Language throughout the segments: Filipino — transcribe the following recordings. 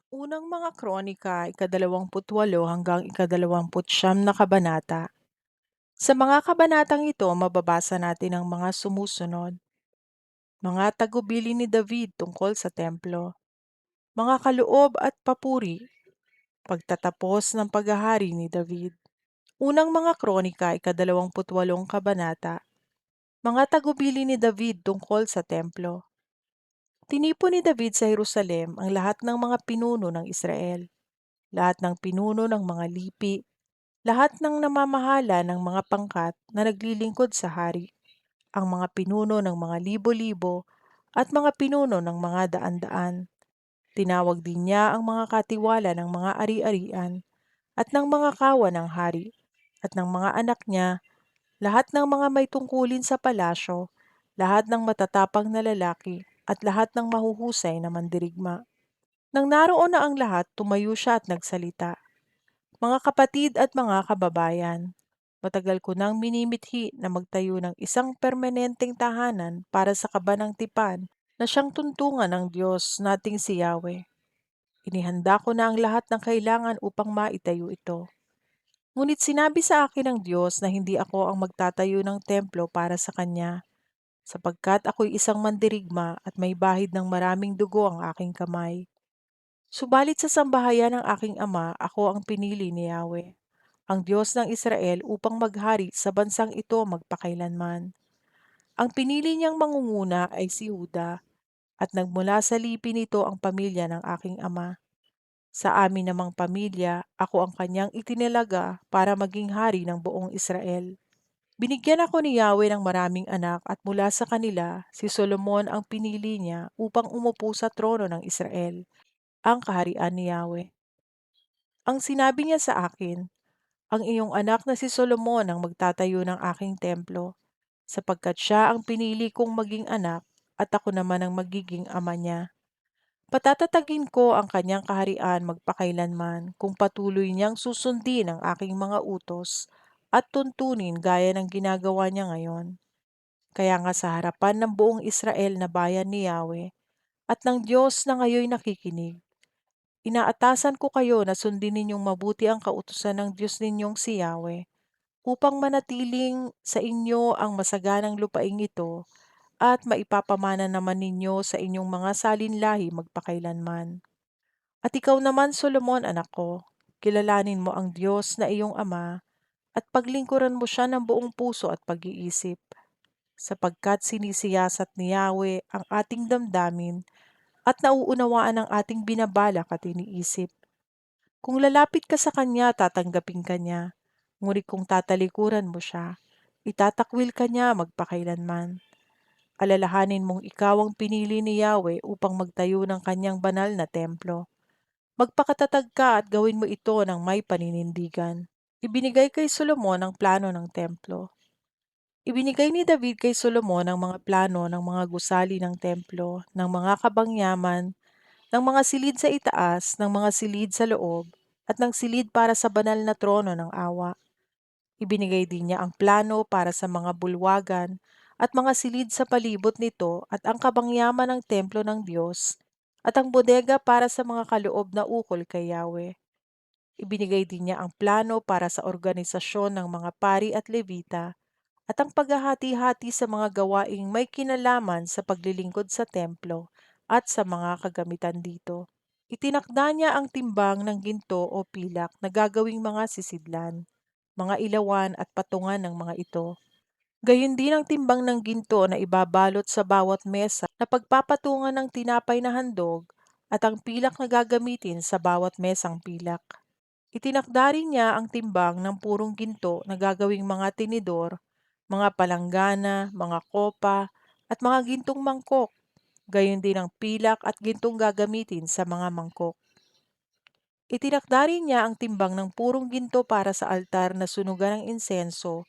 Unang mga kronika, ika-28 hanggang ika-29 na kabanata. Sa mga kabanatang ito, mababasa natin ang mga sumusunod. Mga tagubili ni David tungkol sa templo. Mga kaloob at papuri. Pagtatapos ng paghahari ni David. Unang mga kronika, ika-28 kabanata. Mga tagubili ni David tungkol sa templo. Tinipon ni David sa Jerusalem ang lahat ng mga pinuno ng Israel, lahat ng pinuno ng mga lipi, lahat ng namamahala ng mga pangkat na naglilingkod sa hari, ang mga pinuno ng mga libo-libo at mga pinuno ng mga daan-daan. Tinawag din niya ang mga katiwala ng mga ari-arian at ng mga kawan ng hari at ng mga anak niya, lahat ng mga may tungkulin sa palasyo, lahat ng matatapang na lalaki at lahat ng mahuhusay na mandirigma. Nang naroon na ang lahat, tumayo siya at nagsalita. Mga kapatid at mga kababayan, matagal ko nang minimithi na magtayo ng isang permanenteng tahanan para sa kaba ng tipan na siyang tuntungan ng Diyos nating si Yahweh. Inihanda ko na ang lahat ng kailangan upang maitayo ito. Ngunit sinabi sa akin ng Diyos na hindi ako ang magtatayo ng templo para sa Kanya, sapagkat ako'y isang mandirigma at may bahid ng maraming dugo ang aking kamay. Subalit sa sambahayan ng aking ama, ako ang pinili ni Yahweh, ang Diyos ng Israel upang maghari sa bansang ito magpakailanman. Ang pinili niyang mangunguna ay si Huda at nagmula sa lipi nito ang pamilya ng aking ama. Sa amin namang pamilya, ako ang kanyang itinalaga para maging hari ng buong Israel. Binigyan ako ni Yahweh ng maraming anak at mula sa kanila, si Solomon ang pinili niya upang umupo sa trono ng Israel, ang kaharian ni Yahweh. Ang sinabi niya sa akin, ang iyong anak na si Solomon ang magtatayo ng aking templo, sapagkat siya ang pinili kong maging anak at ako naman ang magiging ama niya. Patatatagin ko ang kanyang kaharian magpakailanman kung patuloy niyang susundin ang aking mga utos at tuntunin gaya ng ginagawa niya ngayon. Kaya nga sa harapan ng buong Israel na bayan ni Yahweh at ng Diyos na ngayon nakikinig, inaatasan ko kayo na sundin ninyong mabuti ang kautusan ng Diyos ninyong si Yahweh upang manatiling sa inyo ang masaganang lupaing ito at maipapamana naman ninyo sa inyong mga salinlahi magpakailanman. At ikaw naman, Solomon, anak ko, kilalanin mo ang Diyos na iyong ama at paglingkuran mo siya ng buong puso at pag-iisip, sapagkat sinisiyasat ni Yahweh ang ating damdamin at nauunawaan ang ating binabalak at iniisip. Kung lalapit ka sa Kanya, tatanggapin ka niya. Ngunit kung tatalikuran mo siya, itatakwil ka niya magpakailanman. Alalahanin mong ikaw ang pinili ni Yahweh upang magtayo ng kanyang banal na templo. Magpakatatag ka at gawin mo ito ng may paninindigan. Ibinigay kay Solomon ang plano ng templo. Ibinigay ni David kay Solomon ang mga plano ng mga gusali ng templo, ng mga kabangyaman, ng mga silid sa itaas, ng mga silid sa loob, at ng silid para sa banal na trono ng awa. Ibinigay din niya ang plano para sa mga bulwagan at mga silid sa palibot nito at ang kabangyaman ng templo ng Diyos at ang bodega para sa mga kaloob na ukol kay Yahweh. Ibinigay din niya ang plano para sa organisasyon ng mga pari at levita at ang paghahati-hati sa mga gawaing may kinalaman sa paglilingkod sa templo at sa mga kagamitan dito. Itinakda niya ang timbang ng ginto o pilak na gagawing mga sisidlan, mga ilawan at patungan ng mga ito. Gayon din ang timbang ng ginto na ibabalot sa bawat mesa na pagpapatungan ng tinapay na handog at ang pilak na gagamitin sa bawat mesang pilak. Itinakda rin niya ang timbang ng purong ginto na gagawing mga tinidor, mga palanggana, mga kopa, at mga gintong mangkok. Gayon din ang pilak at gintong gagamitin sa mga mangkok. Itinakda rin niya ang timbang ng purong ginto para sa altar na sunugan ng insenso,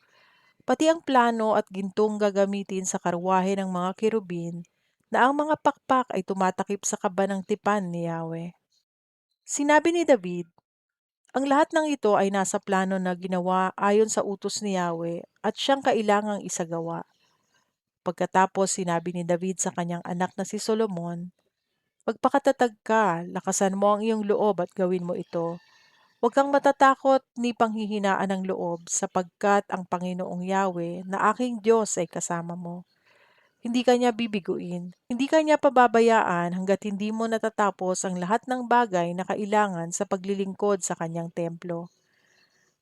pati ang plano at gintong gagamitin sa karwahe ng mga kerubin, na ang mga pakpak ay tumatakip sa kaba ng tipan ni Yahweh. Sinabi ni David, ang lahat ng ito ay nasa plano na ginawa ayon sa utos ni Yahweh at siyang kailangang isagawa. Pagkatapos sinabi ni David sa kanyang anak na si Solomon, Magpakatatag ka, lakasan mo ang iyong loob at gawin mo ito. Huwag kang matatakot ni panghihinaan ng loob sapagkat ang Panginoong Yahweh na aking Diyos ay kasama mo. Hindi ka niya bibiguin. Hindi ka niya pababayaan hanggat hindi mo natatapos ang lahat ng bagay na kailangan sa paglilingkod sa kanyang templo.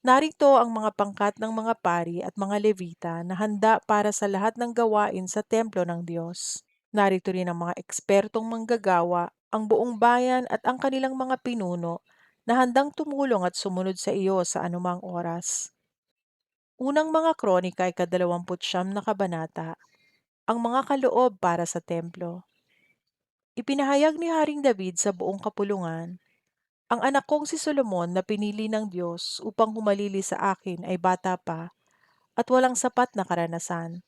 Narito ang mga pangkat ng mga pari at mga levita na handa para sa lahat ng gawain sa templo ng Diyos. Narito rin ang mga ekspertong manggagawa, ang buong bayan at ang kanilang mga pinuno na handang tumulong at sumunod sa iyo sa anumang oras. Unang mga kronika ay 29 na kabanata, ang mga kaloob para sa templo. Ipinahayag ni Haring David sa buong kapulungan, ang anak kong si Solomon na pinili ng Diyos upang humalili sa akin ay bata pa at walang sapat na karanasan.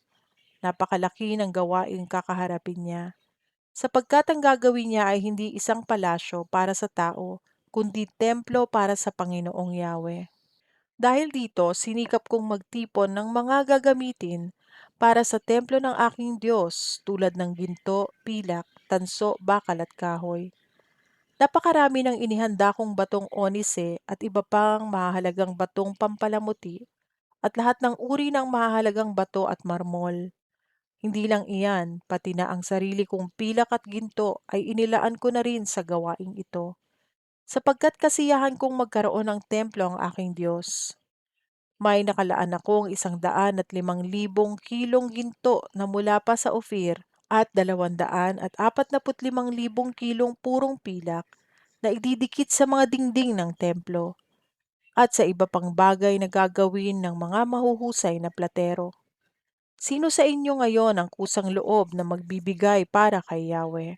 Napakalaki ng gawaing kakaharapin niya, sapagkat ang gagawin niya ay hindi isang palasyo para sa tao, kundi templo para sa Panginoong Yahweh. Dahil dito, sinikap kong magtipon ng mga gagamitin para sa templo ng aking Diyos tulad ng ginto, pilak, tanso, bakal at kahoy. Napakarami ng inihanda kong batong onise at iba pang mahahalagang batong pampalamuti at lahat ng uri ng mahahalagang bato at marmol. Hindi lang iyan, pati na ang sarili kong pilak at ginto ay inilaan ko na rin sa gawaing ito, sapagkat kasiyahan kong magkaroon ng templo ang aking Diyos. May nakalaan akong 105,000 kilong ginto na mula pa sa Ophir at 245,000 kilong purong pilak na ididikit sa mga dingding ng templo at sa iba pang bagay na gagawin ng mga mahuhusay na platero. Sino sa inyo ngayon ang kusang loob na magbibigay para kay Yahweh?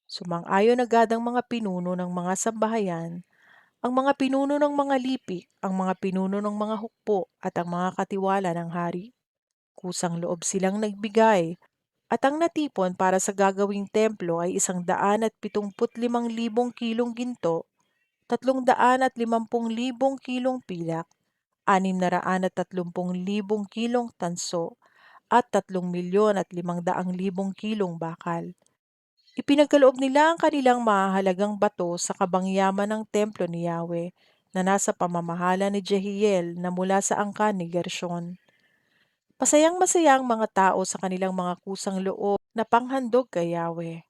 Sumang-ayon agad ang mga pinuno ng mga sambahayan, ang mga pinuno ng mga lipi, ang mga pinuno ng mga hukbo at ang mga katiwala ng hari. Kusang loob silang nagbigay at ang natipon para sa gagawing templo ay 175,000 kilong ginto, 350,000 kilong pilak, 630,000 kilong tanso, at 3,500,000 kilong bakal. Ipinagkaloob nila ang kanilang mahahalagang bato sa kabangyaman ng templo ni Yahweh na nasa pamamahala ni Jehiel na mula sa angkan ni Gershon. Masayang-masaya ang mga tao sa kanilang mga kusang loob na panghandog kay Yahweh.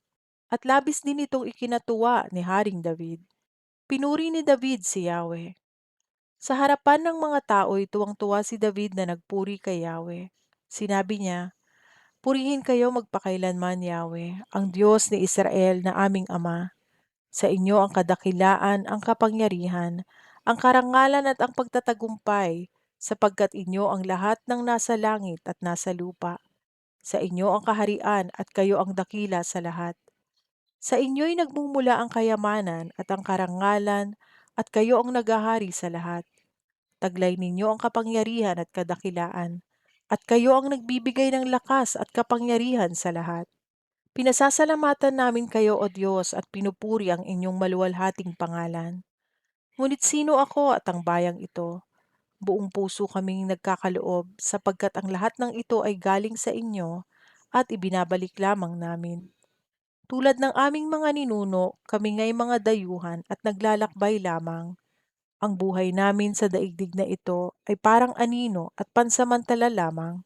At labis din itong ikinatuwa ni Haring David. Pinuri ni David si Yahweh. Sa harapan ng mga tao ay tuwang-tuwa si David na nagpuri kay Yahweh. Sinabi niya, purihin kayo magpakailanman, Yahweh, ang Diyos ni Israel na aming Ama. Sa inyo ang kadakilaan, ang kapangyarihan, ang karangalan at ang pagtatagumpay, sapagkat inyo ang lahat ng nasa langit at nasa lupa. Sa inyo ang kaharian at kayo ang dakila sa lahat. Sa inyo'y nagmumula ang kayamanan at ang karangalan at kayo ang nagahari sa lahat. Taglay ninyo ang kapangyarihan at kadakilaan, at kayo ang nagbibigay ng lakas at kapangyarihan sa lahat. Pinasasalamatan namin kayo, O Diyos, at pinupuri ang inyong maluwalhating pangalan. Ngunit sino ako at ang bayang ito? Buong puso kaming nagkakaloob sapagkat ang lahat ng ito ay galing sa inyo at ibinabalik lamang namin. Tulad ng aming mga ninuno, kami nga'y mga dayuhan at naglalakbay lamang. Ang buhay namin sa daigdig na ito ay parang anino at pansamantala lamang.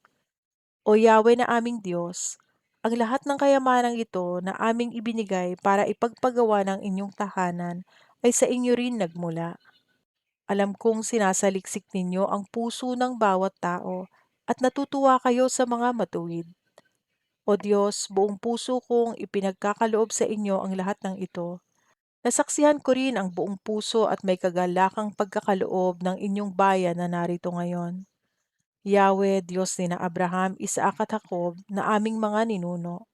O Yahweh na aming Diyos, ang lahat ng kayamanang ito na aming ibinigay para ipagpagawa ng inyong tahanan ay sa inyo rin nagmula. Alam kong sinasaliksik ninyo ang puso ng bawat tao at natutuwa kayo sa mga matuwid. O Diyos, buong puso kong ipinagkakaloob sa inyo ang lahat ng ito. Nasaksihan ko rin ang buong puso at may kagalakang pagkakaloob ng inyong bayan na narito ngayon. Yahweh, Diyos ni na Abraham, Isaac at Jacob na aming mga ninuno.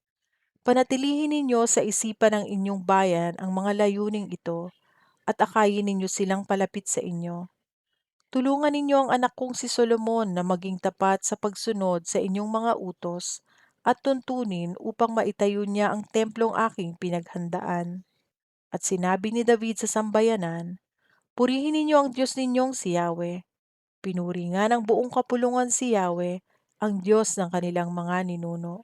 Panatilihin ninyo sa isipan ng inyong bayan ang mga layuning ito at akayin ninyo silang palapit sa inyo. Tulungan ninyo ang anak kong si Solomon na maging tapat sa pagsunod sa inyong mga utos at tuntunin upang maitayo niya ang templong aking pinaghandaan. At sinabi ni David sa sambayanan, purihin ninyo ang Diyos ninyong si Yahweh. Pinuri nga ng buong kapulungan si Yahweh, ang Diyos ng kanilang mga ninuno.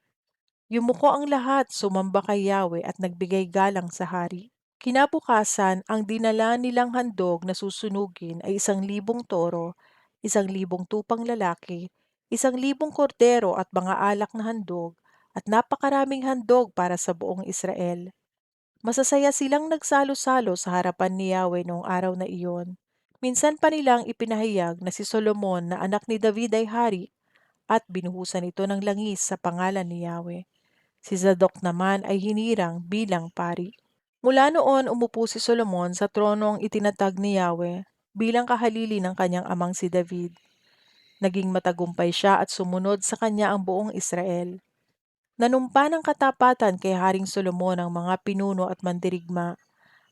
Yumuko ang lahat, sumamba kay Yahweh at nagbigay galang sa hari. Kinabukasan, ang dinala nilang handog na susunugin ay 1,000 toro, 1,000 tupang lalaki, 1,000 kordero at mga alak na handog, at napakaraming handog para sa buong Israel. Masasaya silang nagsalo-salo sa harapan ni Yahweh noong araw na iyon. Minsan pa nilang ipinahayag na si Solomon na anak ni David ay hari at binuhusan ito ng langis sa pangalan ni Yahweh. Si Zadok naman ay hinirang bilang pari. Mula noon umupo si Solomon sa tronong itinatag ni Yahweh bilang kahalili ng kanyang amang si David. Naging matagumpay siya at sumunod sa kanya ang buong Israel. Nanumpa ng katapatan kay Haring Solomon ang mga pinuno at mandirigma,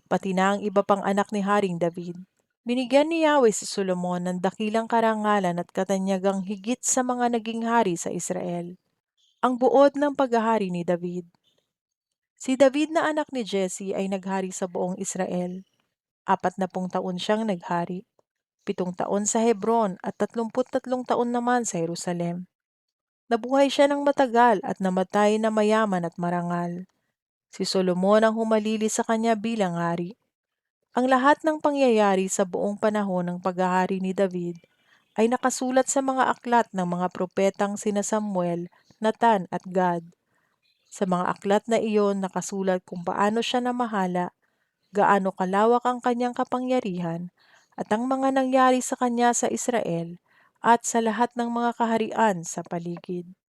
pati na ang iba pang anak ni Haring David. Binigyan ni Yahweh si Solomon ng dakilang karangalan at katanyagang higit sa mga naging hari sa Israel. Ang buod ng paghahari ni David. Si David na anak ni Jesse ay naghari sa buong Israel. 40 taon siyang naghari, 7 taon sa Hebron at 33 taon naman sa Jerusalem. Nabuhay siya ng matagal at namatay na mayaman at marangal. Si Solomon ang humalili sa kanya bilang hari. Ang lahat ng pangyayari sa buong panahon ng paghahari ni David ay nakasulat sa mga aklat ng mga propetang sina Samuel, Nathan at Gad. Sa mga aklat na iyon nakasulat kung paano siya namahala, gaano kalawak ang kanyang kapangyarihan, at ang mga nangyari sa kanya sa Israel at sa lahat ng mga kaharian sa paligid.